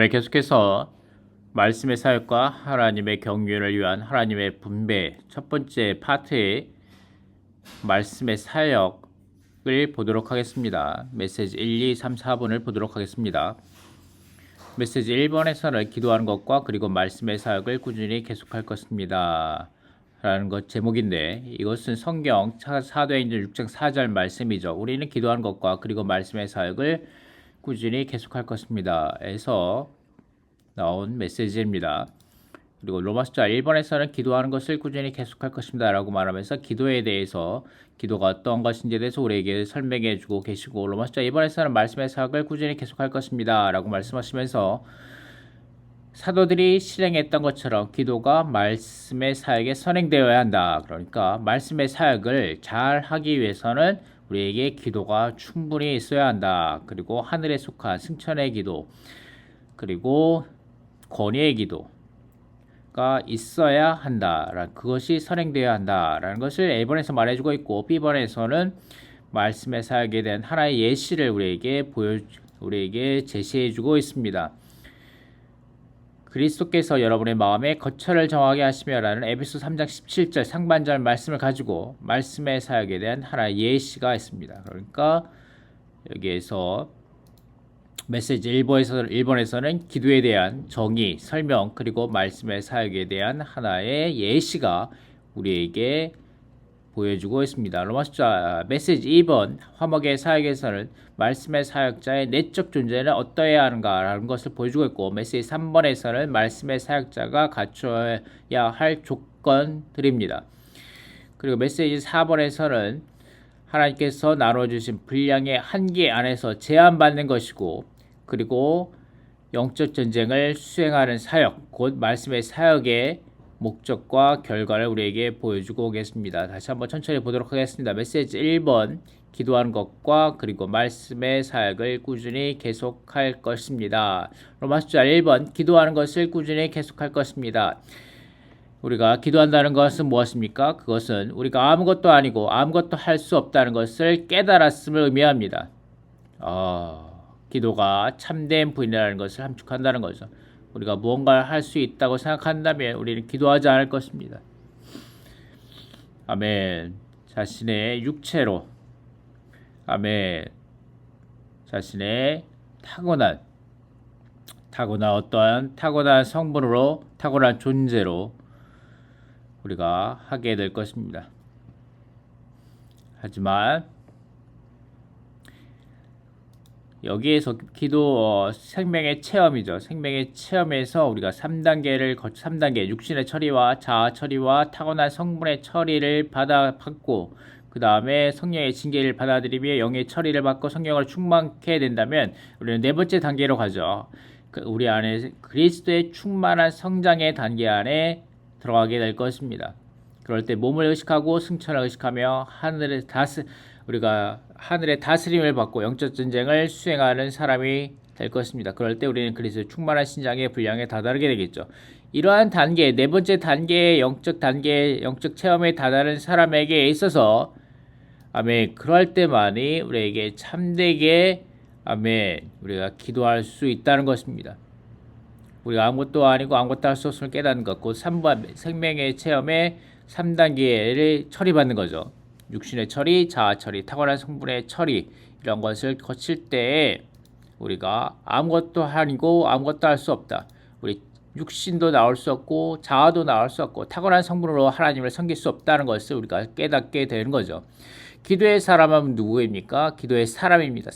계속해서 말씀의 사역과 하나님의 경륜을 위한 하나님의 분배 첫 번째 파트의 말씀의 사역을 보도록 하겠습니다. 메시지 1, 2, 3, 4번을 보도록 하겠습니다. 메시지 1번에서는 기도하는 것과 그리고 말씀의 사역을 꾸준히 계속할 것입니다. 라는 것 제목인데 이것은 성경 사도행전 6장 4절 말씀이죠. 우리는 기도하는 것과 그리고 말씀의 사역을 꾸준히 계속할 것입니다. 에서 나온 메시지입니다. 그리고 로마서 1번에서는 기도하는 것을 꾸준히 계속할 것입니다 라고 말하면서 기도에 대해서 기도가 어떤 것인지에 대해서 우리에게 설명해 주고 계시고, 로마서 2번에서는 말씀의 사역을 꾸준히 계속할 것입니다 라고 말씀하시면서 사도들이 실행했던 것처럼 기도가 말씀의 사역에 선행되어야 한다. 그러니까 말씀의 사역을 잘 하기 위해서는 우리에게 기도가 충분히 있어야 한다. 그리고 하늘에 속한 승천의 기도, 그리고 권위의 기도가 있어야 한다. 그것이 선행되어야 한다라는 것을 A번에서 말해주고 있고, B번에서는 말씀의 사역에 대한 하나의 예시를 우리에게 제시해주고 있습니다. 그리스도께서 여러분의 마음에 거처를 정하게 하시며라는 에베소 3장 17절 상반절 말씀을 가지고 말씀의 사역에 대한 하나의 예시가 있습니다. 그러니까 여기에서 메시지 1번에서는 기도에 대한 정의, 설명, 그리고 말씀의 사역에 대한 하나의 예시가 우리에게 보여주고 있습니다. 로마서 메시지 2번 화목의 사역에서는 말씀의 사역자의 내적 존재는 어떠해야 하는가라는 것을 보여주고 있고, 메시지 3번에서는 말씀의 사역자가 갖춰야 할 조건들입니다. 그리고 메시지 4번에서는 하나님께서 나눠주신 분량의 한계 안에서 제한받는 것이고, 그리고 영적 전쟁을 수행하는 사역, 곧 말씀의 사역의 목적과 결과를 우리에게 보여주고 오겠습니다. 다시 한번 천천히 보도록 하겠습니다. 메시지 1번 기도하는 것과 그리고 말씀의 사역을 꾸준히 계속할 것입니다. 로마서 1번 기도하는 것을 꾸준히 계속할 것입니다. 우리가 기도한다는 것은 무엇입니까? 그것은 우리가 아무것도 아니고 아무것도 할 수 없다는 것을 깨달았음을 의미합니다. 기도가 참된 부인이라는 것을 함축한다는 거죠. 우리가 무언가를 할 수 있다고 생각한다면 우리는 기도하지 않을 것입니다. 아멘. 자신의 육체로, 아멘. 자신의 타고난 어떠한 타고난 성분으로, 타고난 존재로 우리가 하게 될 것입니다. 하지만 여기에서 기도 생명의 체험이죠. 생명의 체험에서 우리가 3단계 육신의 처리와 자아 처리와 타고난 성분의 처리를 받고, 그 다음에 성령의 징계를 받아들이며 영의 처리를 받고 성령을 충만케 된다면 우리는 네 번째 단계로 가죠. 우리 안에 그리스도의 충만한 성장의 단계 안에 들어가게 될 것입니다. 그럴 때 몸을 의식하고 승천을 의식하며 우리가 하늘의 다스림을 받고 영적 전쟁을 수행하는 사람이 될 것입니다. 그럴 때 우리는 그리스도의 충만한 신장의 분량에 다다르게 되겠죠. 이러한 단계, 네 번째 단계의 영적 체험에 다다른 사람에게 있어서, 아멘, 그럴 때만이 우리에게 참되게, 아멘, 우리가 기도할 수 있다는 것입니다. 우리가 아무것도 아니고 아무것도 할 수 없음을 깨닫는 것, 곧 3번 생명의 체험의 3단계를 처리받는 거죠. 육신의 처리, 자아 처리, 타고난 성분의 처리, 이런 것을 거칠 때에 우리가 아무것도 아니고 아무것도 할 수 없다. 우리 육신도 나올 수 없고 자아도 나올 수 없고 타고난 성분으로 하나님을 섬길 수 없다는 것을 우리가 깨닫게 되는 거죠. 기도의 사람은 누구입니까? 기도의 사람입니다.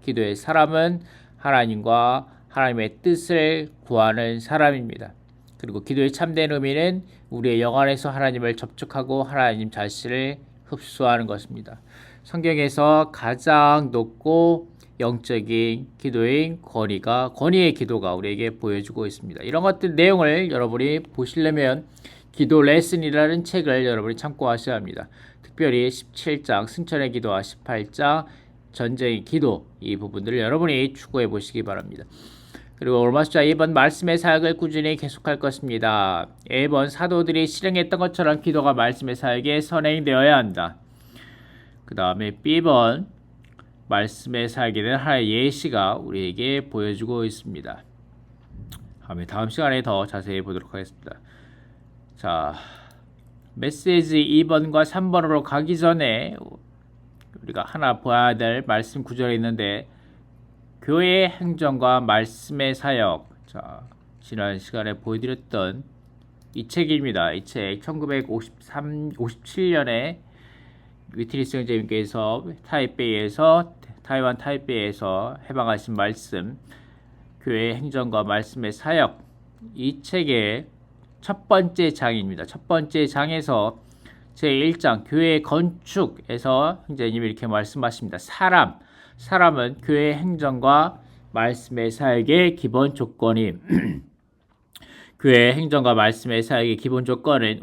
기도의 사람은 하나님과 하나님의 뜻을 구하는 사람입니다. 그리고 기도의 참된 의미는 우리의 영 안에서 하나님을 접촉하고 하나님 자신을 흡수하는 것입니다. 성경에서 가장 높고 영적인 기도인 권위의 기도가 우리에게 보여주고 있습니다. 이런 것들 내용을 여러분이 보시려면 기도 레슨이라는 책을 여러분이 참고하셔야 합니다. 특별히 17장 승천의 기도와 18장 전쟁의 기도, 이 부분들을 여러분이 추구해 보시기 바랍니다. 그리고 로마서 2번 말씀의 사역을 꾸준히 계속할 것입니다. A번 사도들이 실행했던 것처럼 기도가 말씀의 사역에 선행되어야 한다. 그 다음에 B번 말씀의 사역에 대한 하나의 예시가 우리에게 보여주고 있습니다. 다음 시간에 더 자세히 보도록 하겠습니다. 자, 메시지 2번과 3번으로 가기 전에 우리가 하나 봐야 될 말씀 구절이 있는데, 교회의 행정과 말씀의 사역. 자, 지난 시간에 보여드렸던 이 책입니다. 이 책 1957년에 위트리스 형제님께서 타이완 타이베이에서 해방하신 말씀, 교회의 행정과 말씀의 사역. 이 책의 첫 번째 장입니다. 첫 번째 장에서 제1장 교회의 건축에서 형제님이 이렇게 말씀하십니다. 사람은 교회의 행정과 말씀의 사역의 기본 조건이 교회의 행정과 말씀의 사역의 기본 조건은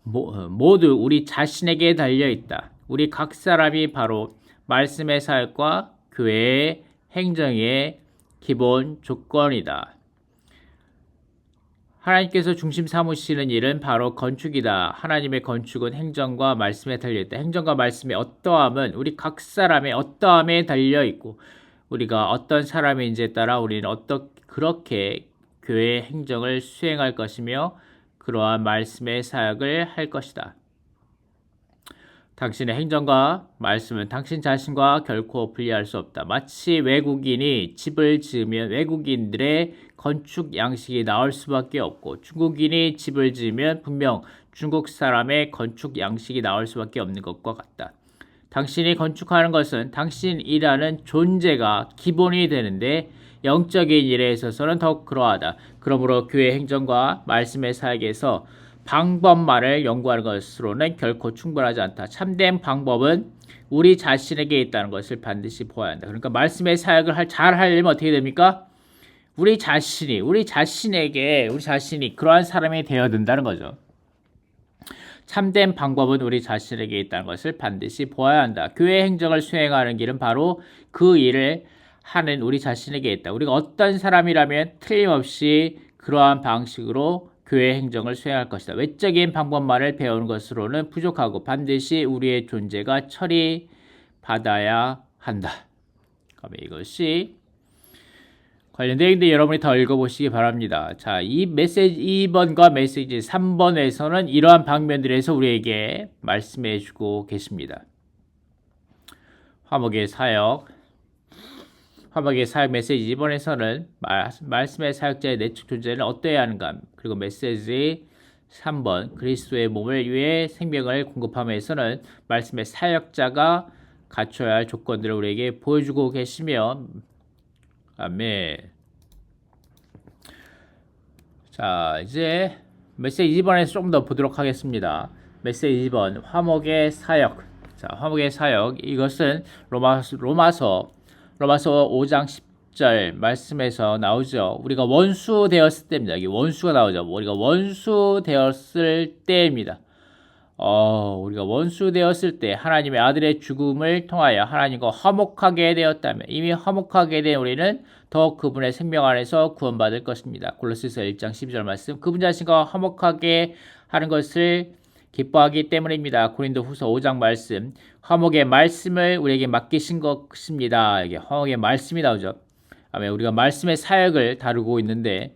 모두 우리 자신에게 달려 있다. 우리 각 사람이 바로 말씀의 사역과 교회의 행정의 기본 조건이다. 하나님께서 중심 삼으시는 일은 바로 건축이다. 하나님의 건축은 행정과 말씀에 달려있다. 행정과 말씀의 어떠함은 우리 각 사람의 어떠함에 달려있고, 우리가 어떤 사람인지에 따라 우리는 그렇게 교회의 행정을 수행할 것이며 그러한 말씀의 사역을 할 것이다. 당신의 행정과 말씀은 당신 자신과 결코 분리할 수 없다. 마치 외국인이 집을 지으면 외국인들의 건축 양식이 나올 수밖에 없고, 중국인이 집을 지으면 분명 중국 사람의 건축 양식이 나올 수밖에 없는 것과 같다. 당신이 건축하는 것은 당신이라는 존재가 기본이 되는데, 영적인 일에 있어서는 더욱 그러하다. 그러므로 교회 행정과 말씀의 사역에서 방법만을 연구하는 것으로는 결코 충분하지 않다. 참된 방법은 우리 자신에게 있다는 것을 반드시 보아야 한다. 그러니까 말씀의 사역을 잘 하려면 어떻게 됩니까? 우리 자신이 그러한 사람이 되어야 된다는 거죠. 참된 방법은 우리 자신에게 있다는 것을 반드시 보아야 한다. 교회 행정을 수행하는 길은 바로 그 일을 하는 우리 자신에게 있다. 우리가 어떤 사람이라면 틀림없이 그러한 방식으로 교회 행정을 수행할 것이다. 외적인 방법만을 배우는 것으로는 부족하고 반드시 우리의 존재가 처리받아야 한다. 그러면 이것이 관련되어 있는데 여러분이 더 읽어보시기 바랍니다. 자, 이 메시지 2번과 메시지 3번에서는 이러한 방면들에서 우리에게 말씀해 주고 계십니다. 화목의 사역 메시지 2번에서는 말씀의 사역자의 내적 존재는 어떠해야 하는가. 그리고 메시지 3번 그리스도의 몸을 위해 생명을 공급함에서는 말씀의 사역자가 갖춰야 할 조건들을 우리에게 보여주고 계시며, 아멘. 자, 이제 메시지 2번에서 조금 더 보도록 하겠습니다. 메시지 2번 화목의 사역. 자, 화목의 사역, 이것은 로마서 5장 10절 말씀에서 나오죠. 우리가 원수 되었을 때입니다. 여기 원수가 나오죠. 우리가 원수 되었을 때입니다. 우리가 원수 되었을 때 하나님의 아들의 죽음을 통하여 하나님과 화목하게 되었다면, 이미 화목하게 된 우리는 더 그분의 생명 안에서 구원받을 것입니다. 골로새서 1장 12절 말씀, 그분 자신과 화목하게 하는 것을 기뻐하기 때문입니다. 고린도후서 5장 말씀, 화목의 말씀을 우리에게 맡기신 것입니다. 이게 화목의 말씀이 나오죠. 아멘. 우리가 말씀의 사역을 다루고 있는데,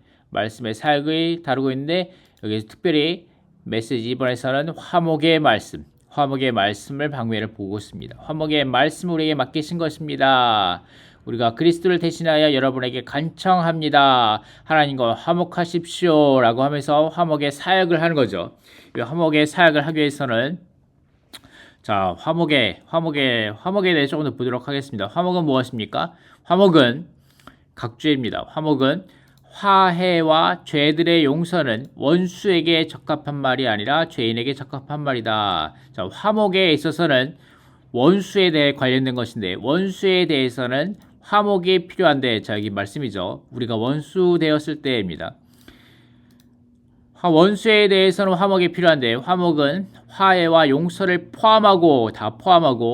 여기서 특별히 메시지 2번에서는 화목의 말씀을 방면을 보고 있습니다. 화목의 말씀을 우리에게 맡기신 것입니다. 우리가 그리스도를 대신하여 여러분에게 간청합니다. 하나님과 화목하십시오 라고 하면서 화목의 사역을 하는 거죠. 이 화목의 사역을 하기 위해서는, 자, 화목에 대해 조금 더 보도록 하겠습니다. 화목은 무엇입니까? 화목은 각주입니다. 화목은 화해와 죄들의 용서는 원수에게 적합한 말이 아니라 죄인에게 적합한 말이다. 자, 화목에 있어서는 원수에 대해 관련된 것인데, 원수에 대해서는 화목이 필요한데, 자, 여기 말씀이죠. 우리가 원수 되었을 때입니다. 원수에 대해서는 화목이 필요한데, 화목은 화해와 용서를 포함하고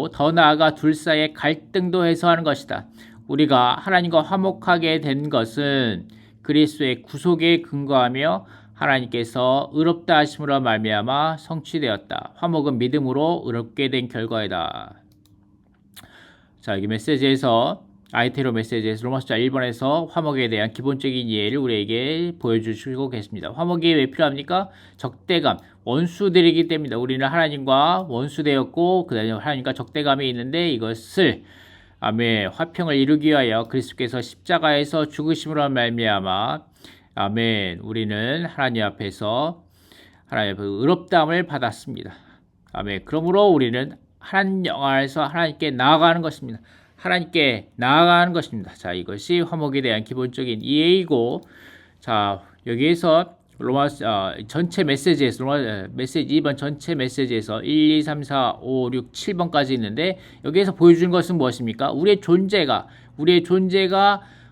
더 나아가 둘 사이의 갈등도 해소하는 것이다. 우리가 하나님과 화목하게 된 것은 그리스도의 구속에 근거하며 하나님께서 의롭다 하심으로 말미암아 성취되었다. 화목은 믿음으로 의롭게 된 결과이다. 자, 여기 메시지에서 아이테로 메시지에서 로마서 1번에서 화목에 대한 기본적인 이해를 우리에게 보여주시고 계십니다. 화목이 왜 필요합니까? 적대감, 원수들이기 때문이다. 우리는 하나님과 원수되었고 그 다음에 하나님과 적대감이 있는데 이것을 아멘 화평을 이루기 위하여 그리스도께서 십자가에서 죽으심으로 말미암아 아멘 우리는 하나님 앞에서 하나님의 의롭다함을 받았습니다. 아멘. 그러므로 우리는 하나님 영안에서 하나님께 나아가는 것입니다. 하나님께 나아가는 것입니다. 자, 이것이 화목에 대한 기본적인 이해이고, 자, 여기에서 로마 전체 메시지에서 메시지 2번 전체 메시지에서 1, 2, 3, 4, 5, 6, 7번까지 있는데 여기에서 보여주는 것은 무엇입니까? 우리의 존재가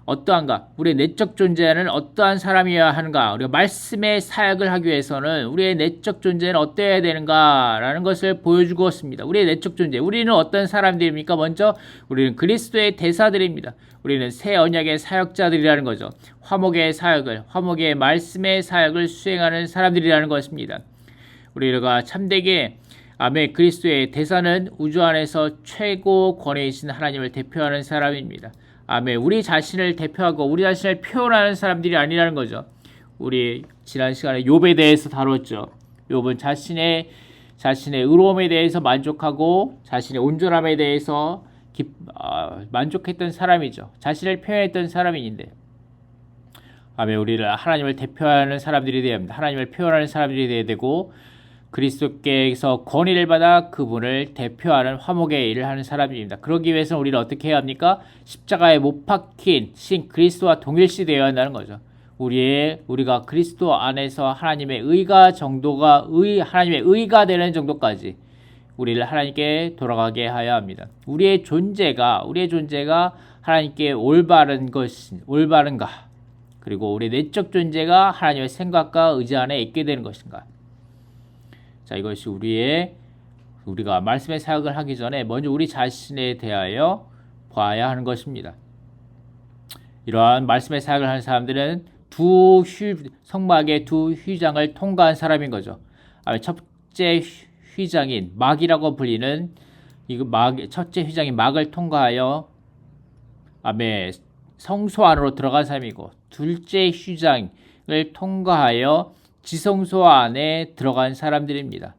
어떠한가? 우리의 내적 존재는 어떠한 사람이어야 하는가? 우리가 말씀의 사역을 하기 위해서는 우리의 내적 존재는 어떠해야 되는가라는 것을 보여주고 있습니다. 우리의 내적 존재. 우리는 어떤 사람들입니까? 먼저 우리는 그리스도의 대사들입니다. 우리는 새 언약의 사역자들이라는 거죠. 화목의 말씀의 사역을 수행하는 사람들이라는 것입니다. 우리가 참되게 아멘 그리스도의 대사는 우주 안에서 최고 권위이신 하나님을 대표하는 사람입니다. 아멘. 우리 자신을 대표하고 우리 자신을 표현하는 사람들이 아니라는 거죠. 우리 지난 시간에 욥에 대해서 다뤘죠. 욥은 자신의 의로움에 대해서 만족하고 자신의 온전함에 대해서 만족했던 사람이죠. 자신을 표현했던 사람인데 아멘. 우리를 하나님을 대표하는 사람들이 되어야 합니다. 하나님을 표현하는 사람들이 되어야 되고 그리스도께서 권위를 받아 그분을 대표하는 화목의 일을 하는 사람입니다. 그러기 위해서는 우리는 어떻게 해야 합니까? 십자가에 못 박힌 신 그리스도와 동일시 되어야 한다는 거죠. 우리가 그리스도 안에서 하나님의 의가 되는 정도까지 우리를 하나님께 돌아가게 하여야 합니다. 우리의 존재가 하나님께 올바른가? 그리고 우리의 내적 존재가 하나님의 생각과 의지 안에 있게 되는 것인가? 자, 이것이 우리가 말씀의 사역을 하기 전에 먼저 우리 자신에 대하여 봐야 하는 것입니다. 이러한 말씀의 사역을 하는 사람들은 성막의 두 휘장을 통과한 사람인 거죠. 첫째 휘장인 막이라고 불리는 첫째 휘장인 막을 통과하여 성소 안으로 들어간 사람이고 둘째 휘장을 통과하여 지성소 안에 들어간 사람들입니다.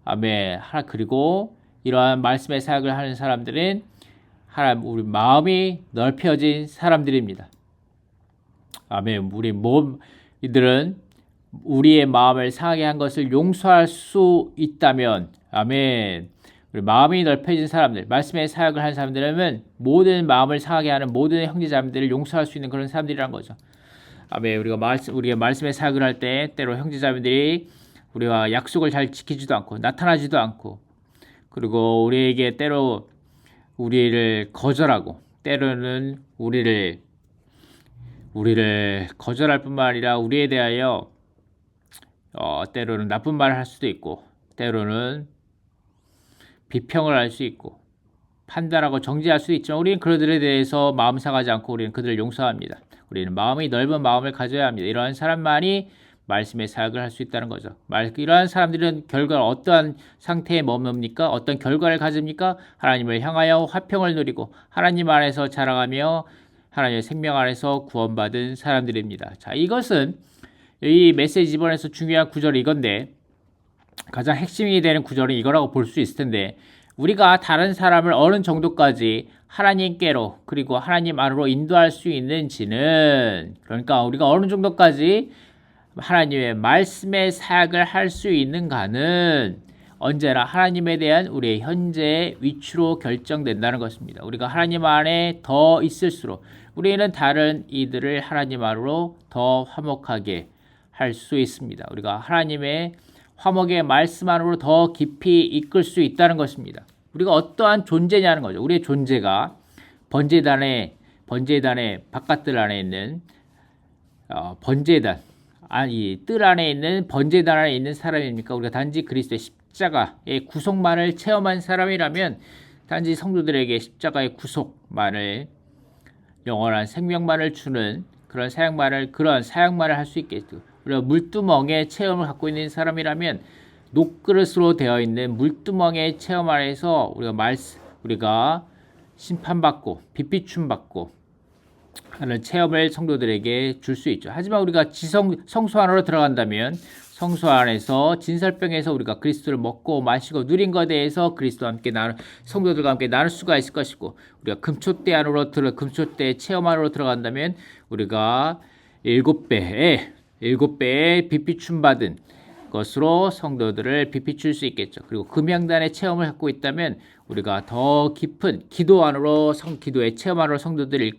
아멘. 그리고 이러한 말씀의 사역을 하는 사람들은 우리 마음이 넓혀진 사람들입니다. 아멘. 이들은 우리의 마음을 상하게 한 것을 용서할 수 있다면, 아멘. 우리 마음이 넓혀진 사람들, 말씀의 사역을 하는 사람들은 모든 마음을 상하게 하는 모든 형제자매들을 용서할 수 있는 그런 사람들이란 거죠. 아멘. 우리가 말씀의 사역을 할 때 때로 형제자매들이 우리가 약속을 잘 지키지도 않고 나타나지도 않고 그리고 우리에게 때로 우리를 거절하고 때로는 우리를 거절할 뿐만 아니라 우리에 대하여 때로는 나쁜 말을 할 수도 있고 때로는 비평을 할 수 있고 판단하고 정죄할 수도 있지만 우리는 그들에 대해서 마음 상하지 않고 우리는 그들을 용서합니다. 우리는 마음이 넓은 마음을 가져야 합니다. 이러한 사람만이 말씀의 사역을 할 수 있다는 거죠. 이러한 사람들은 결과를 어떠한 상태에 머뭅니까? 어떤 결과를 가집니까? 하나님을 향하여 화평을 누리고 하나님 안에서 자랑하며 하나님의 생명 안에서 구원받은 사람들입니다. 자, 이것은 이 메시지 2번에서 중요한 구절이 이건데 가장 핵심이 되는 구절은 이거라고 볼 수 있을 텐데 우리가 다른 사람을 어느 정도까지 하나님께로 그리고 하나님 안으로 인도할 수 있는지는 그러니까 우리가 어느 정도까지 하나님의 말씀의 사역을 할 수 있는가는 언제나 하나님에 대한 우리의 현재의 위치로 결정된다는 것입니다. 우리가 하나님 안에 더 있을수록 우리는 다른 이들을 하나님 안으로 더 화목하게 할 수 있습니다. 우리가 하나님의 화목의 말씀 안으로 더 깊이 이끌 수 있다는 것입니다. 우리가 어떠한 존재냐는 거죠. 우리의 존재가 번제단의 바깥들 안에 있는 번제단 이 뜰 안에 있는 번제단 안에 있는 사람입니까? 우리가 단지 그리스도의 십자가의 구속만을 체험한 사람이라면 단지 성도들에게 십자가의 구속만을 영원한 생명만을 주는 그런 사역만을 할 수 있겠죠. 우리가 물두멍의 체험을 갖고 있는 사람이라면 녹그릇으로 되어 있는 물두멍의 체험 안에서 우리가 심판받고 비피춤 받고 하는 체험을 성도들에게 줄 수 있죠. 하지만 우리가 성소 안으로 들어간다면 성소 안에서 진설병에서 우리가 그리스도를 먹고 마시고 누린 것에 대해서 그리스도와 함께 성도들과 함께 나눌 수가 있을 것이고, 우리가 금초대 체험 안으로 들어간다면 우리가 7배의 비피춤 받은 것으로 성도들을 비피출 수 있겠죠. 그리고 금양단의 체험을 갖고 있다면 우리가 더 깊은 기도의 체험 안으로 성도들을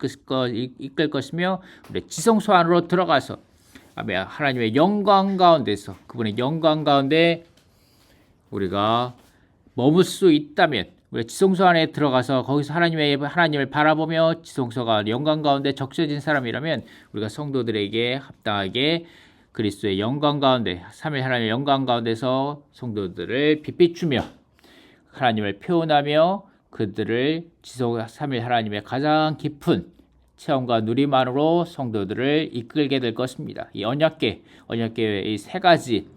이끌 것이며, 우리 지성소 안으로 들어가서 하나님의 영광 가운데서, 그분의 영광 가운데 우리가 머물 수 있다면, 우리 지성소 안에 들어가서 거기서 하나님을 바라보며 지성소가 영광 가운데 적셔진 사람이라면 우리가 성도들에게 합당하게 그리스도의 영광 가운데, 삼위 하나님의 영광 가운데서 성도들을 빛비추며 하나님을 표현하며 그들을 삼위 하나님의 가장 깊은 체험과 누림만으로 성도들을 이끌게 될 것입니다. 이 언약계의 이 세 가지,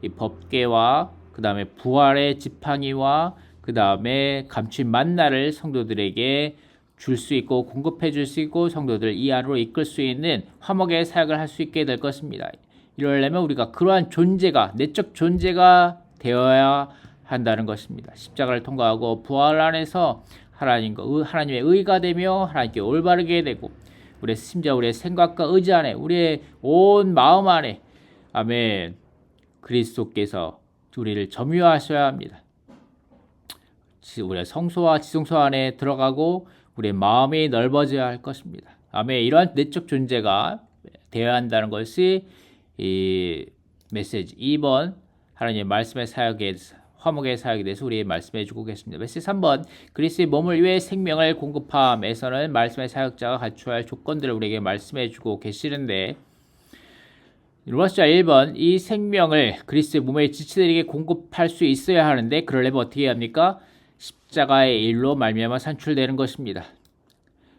이 법계와 그 다음에 부활의 지팡이와 그 다음에 감추인 만나를 성도들에게 줄 수 있고 공급해 줄 수 있고 성도들을 이 안으로 이끌 수 있는 화목의 사역을 할 수 있게 될 것입니다. 이러려면 우리가 그러한 내적 존재가 되어야 한다는 것입니다. 십자가를 통과하고 부활 안에서 하나님의 의가 되며 하나님께 올바르게 되고, 심지어 우리의 생각과 의지 안에, 우리의 온 마음 안에, 아멘, 그리스도께서 우리를 점유하셔야 합니다. 우리의 성소와 지성소 안에 들어가고 우리의 마음이 넓어져야 할 것입니다. 아멘. 이러한 내적 존재가 되어야 한다는 것이 이 메시지 2번 하나님의 말씀의 사역에 화목의 사역에 대해서 우리 말씀해 주고 계십니다. 메시지 3번 그리스도의 몸을 위해 생명을 공급함에서는 말씀의 사역자가 갖춰야 할 조건들을 우리에게 말씀해 주고 계시는데, 로마서 1번 이 생명을 그리스도의 몸의 지체들에게 공급할 수 있어야 하는데, 그러려면 어떻게 합니까? 십자가의 일로 말미암아 산출되는 것입니다.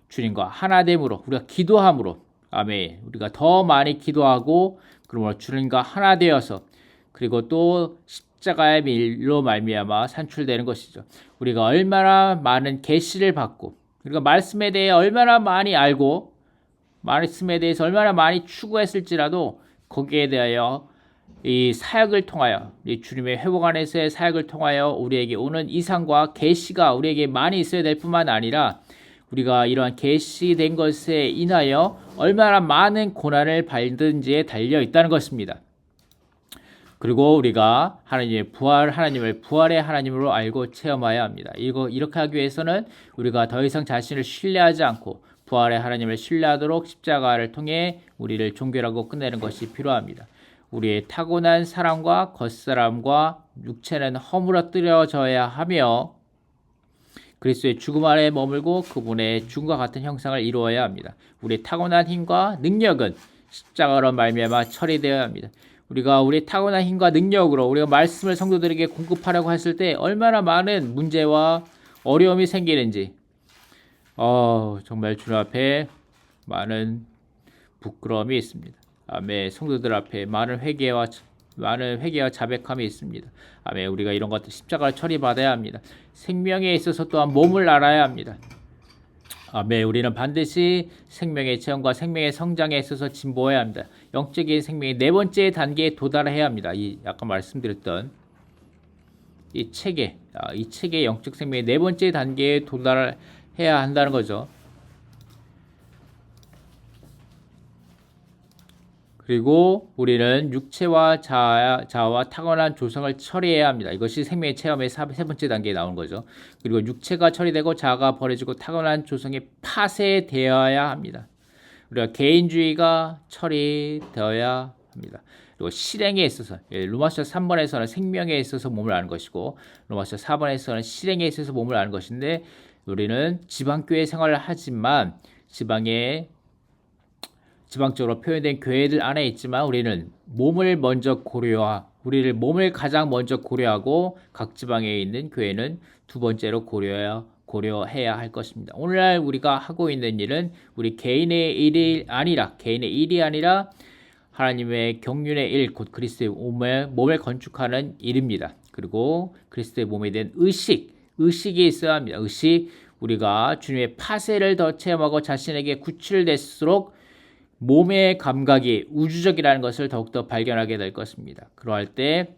주님과 하나됨으로, 우리가 기도함으로, 아멘, 우리가 더 많이 기도하고 그러므로 주님과 하나 되어서, 그리고 또 십자가의 일로 말미암아 산출되는 것이죠. 우리가 얼마나 많은 계시를 받고, 우리가 말씀에 대해 얼마나 많이 알고, 말씀에 대해서 얼마나 많이 추구했을지라도 거기에 대하여 이 사역을 통하여, 이 주님의 회복 안에서의 사역을 통하여 우리에게 오는 이상과 계시가 우리에게 많이 있어야 될 뿐만 아니라, 우리가 이러한 계시된 것에 인하여 얼마나 많은 고난을 받든지에 달려 있다는 것입니다. 그리고 우리가 하나님을 부활의 하나님으로 알고 체험해야 합니다. 이렇게 하기 위해서는 우리가 더 이상 자신을 신뢰하지 않고 부활의 하나님을 신뢰하도록 십자가를 통해 우리를 종결하고 끝내는 것이 필요합니다. 우리의 타고난 사람과 겉사람과 육체는 허물어뜨려져야 하며 그리스도의 죽음 아래 머물고 그분의 죽음과 같은 형상을 이루어야 합니다. 우리의 타고난 힘과 능력은 십자가로 말미암아 처리되어야 합니다. 우리의 타고난 힘과 능력으로 우리가 말씀을 성도들에게 공급하려고 했을 때 얼마나 많은 문제와 어려움이 생기는지, 정말 주님 앞에 많은 부끄러움이 있습니다. 아멘. 성도들 앞에 많은 회개와 자백함이 있습니다. 아멘. 우리가 이런 것들 십자가를 처리받아야 합니다. 생명에 있어서 또한 몸을 알아야 합니다. 아멘. 우리는 반드시 생명의 체험과 생명의 성장에 있어서 진보해야 합니다. 영적인 생명의 네 번째 단계에 도달해야 합니다. 아까 말씀드렸던 이 책의 영적 생명의 네 번째 단계에 도달해야 한다는 거죠. 그리고 우리는 육체와 자아와 타고난 조성을 처리해야 합니다. 이것이 생명의 체험의 세 번째 단계에 나오는 거죠. 그리고 육체가 처리되고 자아가 버려지고 타고난 조성이 파쇄되어야 합니다. 우리가 개인주의가 처리되어야 합니다. 그리고 실행에 있어서, 로마서 3번에서는 생명에 있어서 몸을 아는 것이고 로마서 4번에서는 실행에 있어서 몸을 아는 것인데, 우리는 지방교회 생활을 하지만 지방적으로 표현된 교회들 안에 있지만 우리를 몸을 가장 먼저 고려하고 각 지방에 있는 교회는 두 번째로 고려해야 할 것입니다. 오늘날 우리가 하고 있는 일은 우리 개인의 일이 아니라 하나님의 경륜의 일, 곧 그리스도의 몸을 건축하는 일입니다. 그리고 그리스도의 몸에 대한 의식이 있어야 합니다. 우리가 주님의 파쇄를 더 체험하고 자신에게 구출될수록 몸의 감각이 우주적이라는 것을 더욱더 발견하게 될 것입니다. 그러할 때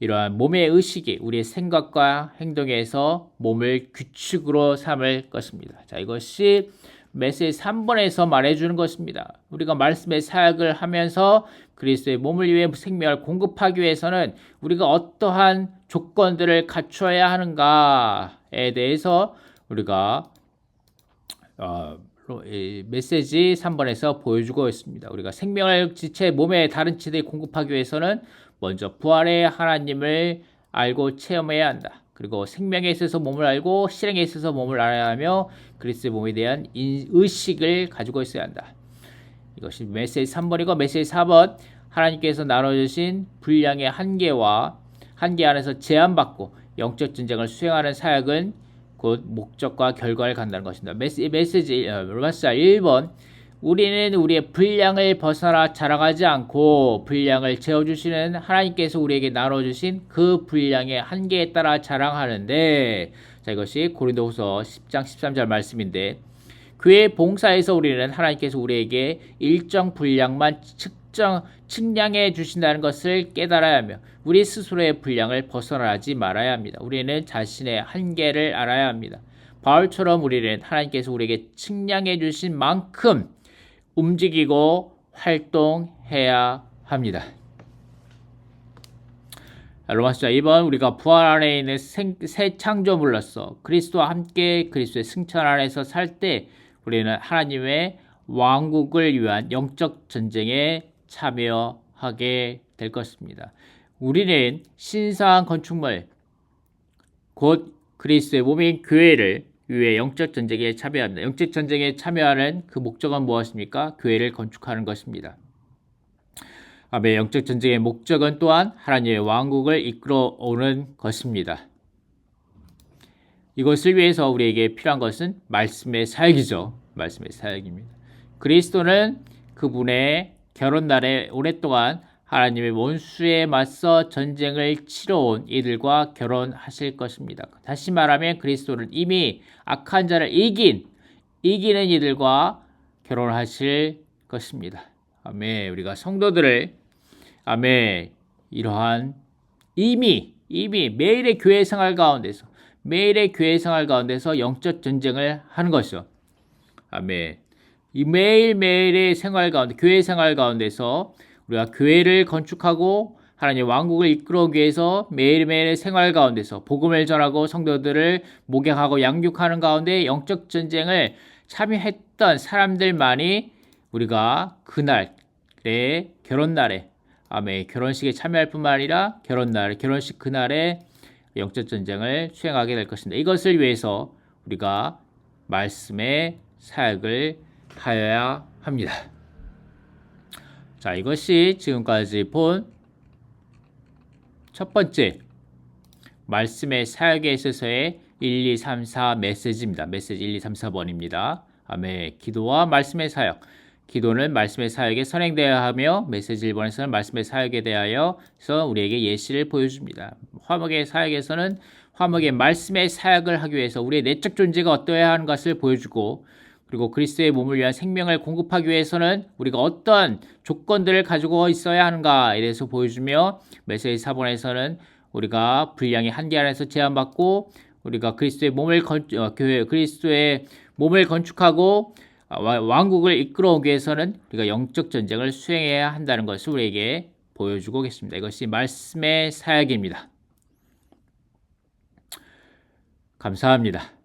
이러한 몸의 의식이 우리의 생각과 행동에서 몸을 규칙으로 삼을 것입니다. 자, 이것이 메시지 3번에서 말해주는 것입니다. 우리가 말씀의 사역을 하면서 그리스도의 몸을 위해 생명을 공급하기 위해서는 우리가 어떠한 조건들을 갖춰야 하는가에 대해서 우리가 메시지 3번에서 보여주고 있습니다. 우리가 생명을 지체 몸의 다른 지체에 공급하기 위해서는 먼저 부활의 하나님을 알고 체험해야 한다. 그리고 생명에 있어서 몸을 알고 실행에 있어서 몸을 알아야 하며 그리스도의 몸에 대한 의식을 가지고 있어야 한다. 이것이 메시지 3번이고 메시지 4번 하나님께서 나눠주신 분량의 한계와 한계 안에서 제한받고 영적 전쟁을 수행하는 사역은 곧 목적과 결과를 간다는 것입니다. 메시지 로마서 1번 우리는 우리의 분량을 벗어나 자랑하지 않고 분량을 채워주시는 하나님께서 우리에게 나눠주신 그 분량의 한계에 따라 자랑하는데, 자, 이것이 고린도후서 10장 13절 말씀인데, 교회 봉사에서 우리는 하나님께서 우리에게 일정 분량만 측량해 주신다는 것을 깨달아야 하며 우리 스스로의 분량을 벗어나지 말아야 합니다. 우리는 자신의 한계를 알아야 합니다. 바울처럼 우리는 하나님께서 우리에게 측량해 주신 만큼 움직이고 활동해야 합니다. 로마서 2번 우리가 부활 안에 있는 새 창조물로서 그리스도와 함께 그리스도의 승천 안에서 살 때 우리는 하나님의 왕국을 위한 영적 전쟁에 참여하게 될 것입니다. 우리는 신성한 건축물 곧 그리스도의 몸인 교회를 위해 영적 전쟁에 참여합니다. 영적 전쟁에 참여하는 그 목적은 무엇입니까? 교회를 건축하는 것입니다. 아멘. 영적 전쟁의 목적은 또한 하나님의 왕국을 이끌어오는 것입니다. 이것을 위해서 우리에게 필요한 것은 말씀의 사역이죠. 말씀의 사역입니다. 그리스도는 그분의 결혼날에 오랫동안 하나님의 원수에 맞서 전쟁을 치러온 이들과 결혼하실 것입니다. 다시 말하면 그리스도는 이미 악한 자를 이기는 이들과 결혼하실 것입니다. 아멘. 우리가 성도들을 아멘. 이러한 이미 매일의 교회 생활 가운데서 영적 전쟁을 하는 것이죠. 아멘. 이 매일매일의 생활 가운데, 교회 생활 가운데서 우리가 교회를 건축하고 하나님의 왕국을 이끌어오기 위해서 매일매일의 생활 가운데서 복음을 전하고 성도들을 목양하고 양육하는 가운데 영적 전쟁을 참여했던 사람들만이 우리가 그날의 결혼날에 아멘 결혼식에 참여할 뿐만 아니라 결혼식 그날에 영적 전쟁을 수행하게 될 것입니다. 이것을 위해서 우리가 말씀의 사역을 하여야 합니다. 자, 이것이 지금까지 본 첫 번째 말씀의 사역에 있어서의 1, 2, 3, 4 메시지입니다. 메시지 1, 2, 3, 4번입니다. 아멘. 기도와 말씀의 사역. 기도는 말씀의 사역에 선행되어야 하며 메시지 1번에서는 말씀의 사역에 대하여서 우리에게 예시를 보여줍니다. 화목의 사역에서는 화목의 말씀의 사역을 하기 위해서 우리의 내적 존재가 어떠해야 하는 것을 보여주고 그리고 그리스도의 몸을 위한 생명을 공급하기 위해서는 우리가 어떤 조건들을 가지고 있어야 하는가에 대해서 보여주며 메시지 4번에서는 우리가 분량의 한계 안에서 제한받고 우리가 그리스도의 몸을 건축하고 왕국을 이끌어오기 위해서는 우리가 영적 전쟁을 수행해야 한다는 것을 우리에게 보여주고 계십니다. 이것이 말씀의 사역입니다. 감사합니다.